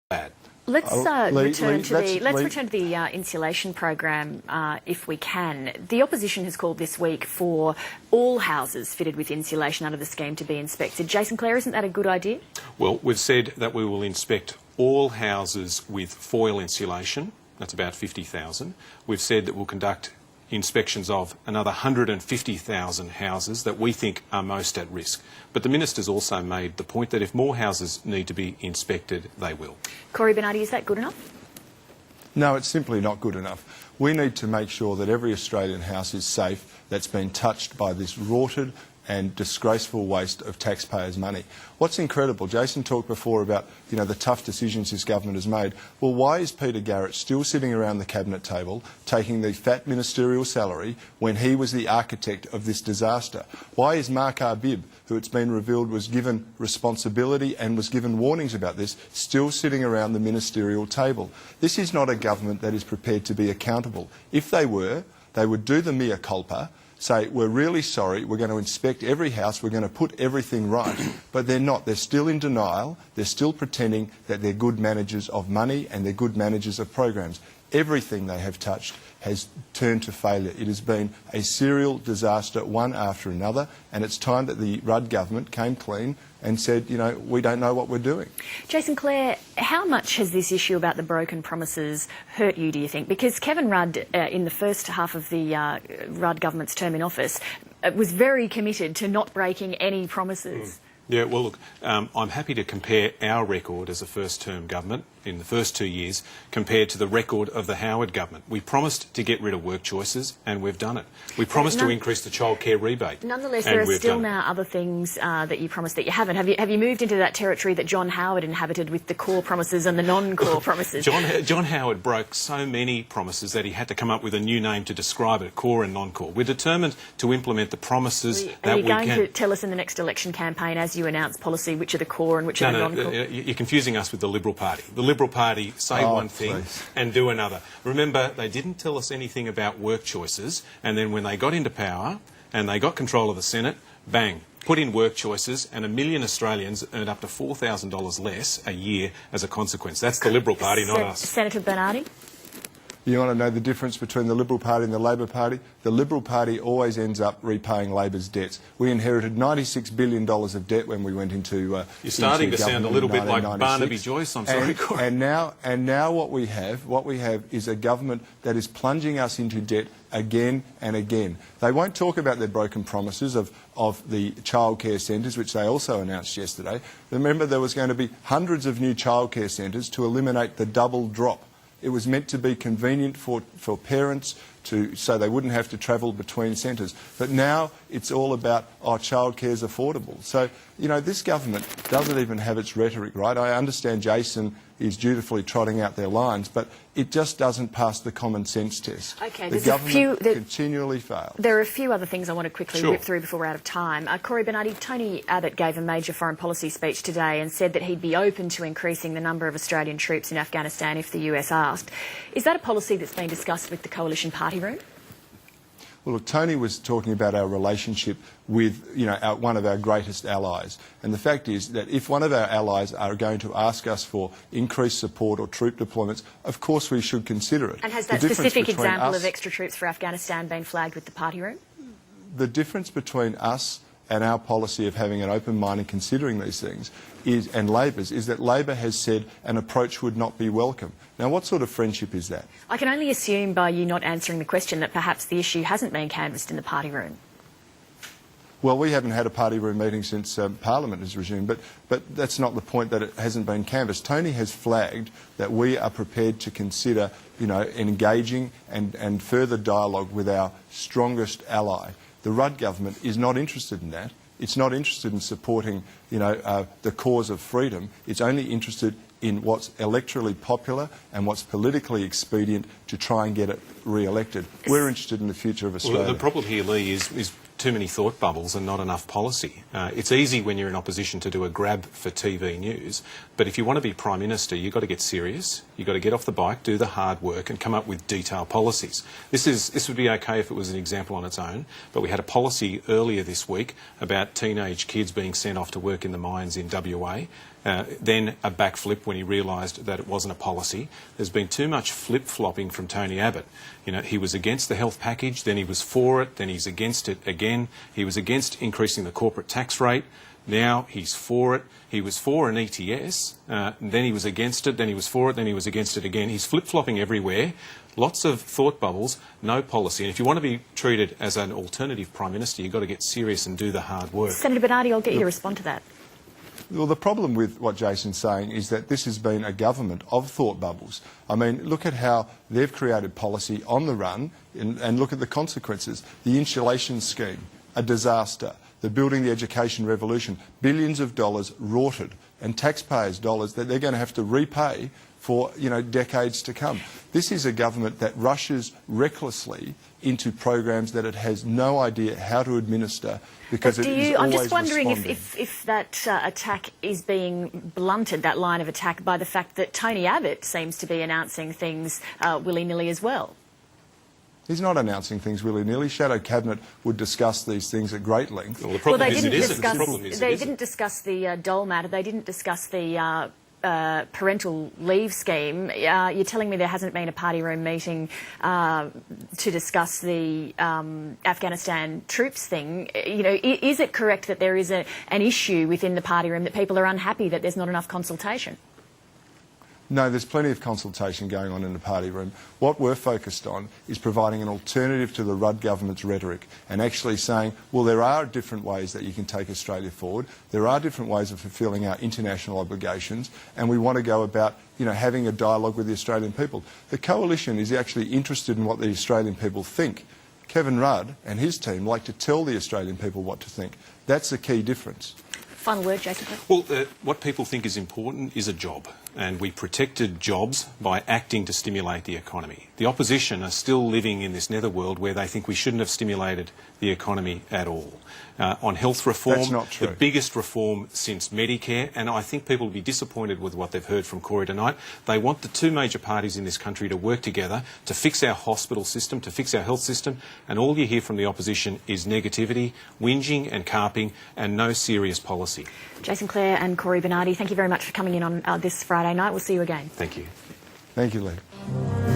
bad. Let's return to the insulation program, if we can. The opposition has called this week for all houses fitted with insulation under the scheme to be inspected. Jason Clare, isn't that a good idea? Well, we've said that we will inspect all houses with foil insulation. That's about 50,000. We've said that we'll conduct inspections of another 150,000 houses that we think are most at risk. But the Minister's also made the point that if more houses need to be inspected, they will. Cory Bernardi, is that good enough? No, it's simply not good enough. We need to make sure that every Australian house is safe that's been touched by this rorted and disgraceful waste of taxpayers' money. What's incredible, Jason talked before about, the tough decisions this government has made. Well, why is Peter Garrett still sitting around the cabinet table taking the fat ministerial salary when he was the architect of this disaster? Why is Mark Arbib, who it's been revealed was given responsibility and was given warnings about this, still sitting around the ministerial table? This is not a government that is prepared to be accountable. If they were, they would do the mea culpa, say, we're really sorry, we're going to inspect every house, we're going to put everything right. But they're not. They're still in denial. They're still pretending that they're good managers of money and they're good managers of programs. Everything they have touched has turned to failure. It has been a serial disaster, one after another, and it's time that the Rudd government came clean and said, we don't know what we're doing. Jason Clare, how much has this issue about the broken promises hurt you, do you think? Because Kevin Rudd, in the first half of the Rudd government's term in office, was very committed to not breaking any promises. Yeah, well, look, I'm happy to compare our record as a first-term government in the first 2 years compared to the record of the Howard government. We promised to get rid of work choices and we've done it. We promised to increase the childcare rebate. Nonetheless, there are still now other things that you promised that you haven't. Have you moved into that territory that John Howard inhabited with the core promises and the non-core promises? John Howard broke so many promises that he had to come up with a new name to describe it, core and non-core. We're determined to implement the promises that we can. Are you going to tell us in the next election campaign, as you announce policy, which are the core and which are the non-core? You're confusing us with the Liberal Party. The Liberal Party say one thing and do another. Remember, they didn't tell us anything about work choices, and then when they got into power and they got control of the Senate, bang, put in work choices, and 1 million Australians earned up to $4,000 less a year as a consequence. That's the Liberal Party, not us. Senator Bernardi? You want to know the difference between the Liberal Party and the Labor Party? The Liberal Party always ends up repaying Labor's debts. We inherited $96 billion of debt when we went into You're starting to sound a little bit like Barnaby Joyce, I'm sorry. And now what we have is a government that is plunging us into debt again and again. They won't talk about their broken promises of the childcare centres, which they also announced yesterday. Remember, there was going to be hundreds of new childcare centres to eliminate the double drop. It was meant to be convenient for parents so they wouldn't have to travel between centres. But now it's all about, childcare is affordable. So, this government doesn't even have its rhetoric right. I understand Jason is dutifully trotting out their lines, but it just doesn't pass the common sense test. Okay, the government continually fails. There are a few other things I want to quickly whip through before we're out of time. Cory Bernardi, Tony Abbott gave a major foreign policy speech today and said that he'd be open to increasing the number of Australian troops in Afghanistan if the US asked. Is that a policy that's been discussed with the coalition party room? Well, look, Tony was talking about our relationship with, one of our greatest allies. And the fact is that if one of our allies are going to ask us for increased support or troop deployments, of course we should consider it. And has that specific example of extra troops for Afghanistan been flagged with the party room? The difference between us and our policy of having an open mind and considering these things and Labor's is that Labor has said an approach would not be welcome. Now, what sort of friendship is that? I can only assume by you not answering the question that perhaps the issue hasn't been canvassed in the party room. Well, we haven't had a party room meeting since Parliament has resumed, but that's not the point, that it hasn't been canvassed. Tony has flagged that we are prepared to consider, engaging and further dialogue with our strongest ally. The Rudd government is not interested in that. It's not interested in supporting, the cause of freedom. It's only interested in what's electorally popular and what's politically expedient to try and get it re-elected. We're interested in the future of Australia. Well, the problem here, Lee, is too many thought bubbles and not enough policy. It's easy when you're in opposition to do a grab for TV news, but if you want to be Prime Minister, you've got to get serious, you've got to get off the bike, do the hard work and come up with detailed policies. This would be okay if it was an example on its own, but we had a policy earlier this week about teenage kids being sent off to work in the mines in WA. then a backflip when he realised that it wasn't a policy. There's been too much flip-flopping from Tony Abbott. You know, he was against the health package, then he was for it, then he's against it again. He was against increasing the corporate tax rate. Now he's for it. He was for an ETS, then he was against it, then he was for it, then he was against it again. He's flip-flopping everywhere. Lots of thought bubbles, no policy. And if you want to be treated as an alternative Prime Minister, you've got to get serious and do the hard work. Senator Bernardi, I'll get you to respond to that. Well, the problem with what Jason's saying is that this has been a government of thought bubbles. I mean, look at how they've created policy on the run and look at the consequences. The insulation scheme, a disaster. The Building the Education Revolution, billions of dollars rorted, and taxpayers' dollars that they're going to have to repay for, you know, decades to come. This is a government that rushes recklessly into programs that it has no idea how to administer because it is always I'm just wondering responding. if that attack is being blunted, that line of attack, by the fact that Tony Abbott seems to be announcing things willy-nilly as well. He's not announcing things willy-nilly. Shadow Cabinet would discuss these things at great length. Well, the problem they is didn't it isn't. discuss. The problem is They it didn't discuss the dole matter. They didn't discuss the parental leave scheme. You're telling me there hasn't been a party room meeting to discuss the Afghanistan troops thing. You know, is it correct that there is an issue within the party room, that people are unhappy that there's not enough consultation? No, there's plenty of consultation going on in the party room. What we're focused on is providing an alternative to the Rudd government's rhetoric and actually saying, well, there are different ways that you can take Australia forward. There are different ways of fulfilling our international obligations, and we want to go about, you know, having a dialogue with the Australian people. The coalition is actually interested in what the Australian people think. Kevin Rudd and his team like to tell the Australian people what to think. That's the key difference. Final word, Jason. Well, what people think is important is a job, and we protected jobs by acting to stimulate the economy. The opposition are still living in this netherworld where they think we shouldn't have stimulated the economy at all. On health reform, That's not true. The biggest reform since Medicare, and I think people will be disappointed with what they've heard from Corey tonight. They want the two major parties in this country to work together to fix our hospital system, to fix our health system, and all you hear from the opposition is negativity, whinging and carping, and no serious policy. Jason Clare and Corey Bernardi, thank you very much for coming in on this Friday night. We'll see you again. Thank you. Thank you, Lee.